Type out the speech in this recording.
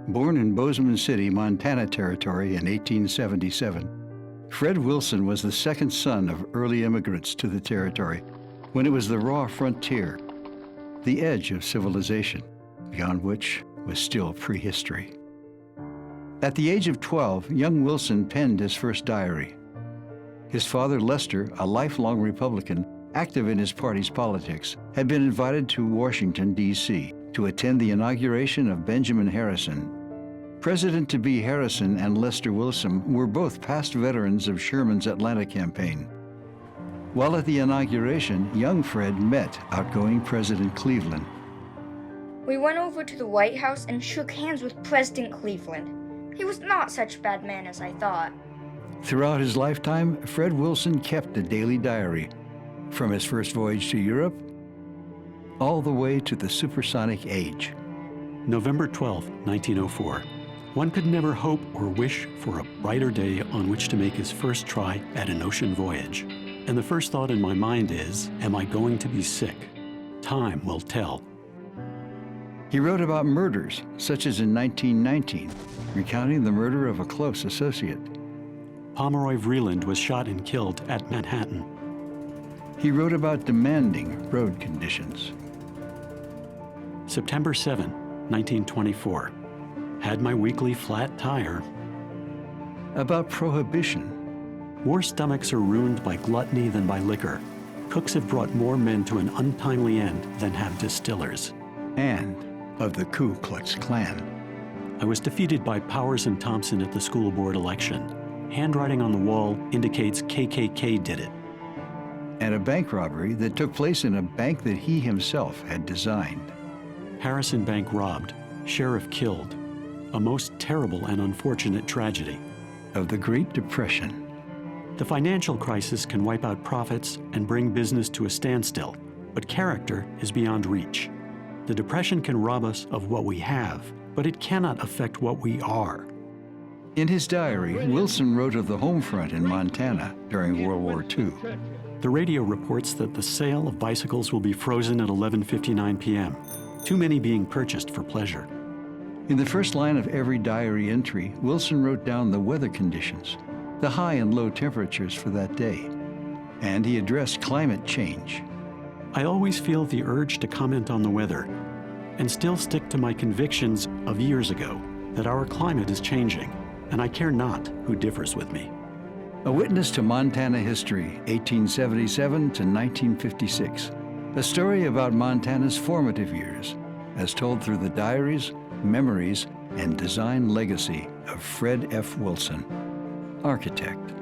Born in Bozeman City, Montana Territory in 1877, Fred Willson was the second son of early immigrants to the territory when it was the raw frontier, the edge of civilization, beyond which was still prehistory. At the age of 12, young Willson penned his first diary. His father, Lester, a lifelong Republican, active in his party's politics, had been invited to Washington, D.C. to attend the inauguration of Benjamin Harrison. President-to-be Harrison and Lester Willson were both past veterans of Sherman's Atlanta campaign. While at the inauguration, young Fred met outgoing President Cleveland. We went over to the White House and shook hands with President Cleveland. He was not such a bad man as I thought. Throughout his lifetime, Fred Willson kept a daily diary, from his first voyage to Europe all the way to the supersonic age. November 12, 1904. One could never hope or wish for a brighter day on which to make his first try at an ocean voyage. And the first thought in my mind is, am I going to be sick? Time will tell. He wrote about murders, such as in 1919, recounting the murder of a close associate. Pomeroy Vreeland was shot and killed at Manhattan. He wrote about demanding road conditions. September 7, 1924. Had my weekly flat tire. About prohibition. More stomachs are ruined by gluttony than by liquor. Cooks have brought more men to an untimely end than have distillers. And of the Ku Klux Klan. I was defeated by Powers and Thompson at the school board election. Handwriting on the wall indicates KKK did it. And a bank robbery that took place in a bank that he himself had designed. Harrison Bank robbed, sheriff killed. A most terrible and unfortunate tragedy. Of the Great Depression. The financial crisis can wipe out profits and bring business to a standstill, but character is beyond reach. The Depression can rob us of what we have, but it cannot affect what we are. In his diary, Willson wrote of the home front in Montana during World War II. The radio reports that the sale of bicycles will be frozen at 11:59 p.m., too many being purchased for pleasure. In the first line of every diary entry, Willson wrote down the weather conditions, the high and low temperatures for that day, and he addressed climate change. I always feel the urge to comment on the weather and still stick to my convictions of years ago that our climate is changing, and I care not who differs with me. A witness to Montana history, 1877 to 1956. A story about Montana's formative years, as told through the diaries, memories, and design legacy of Fred F. Willson, architect.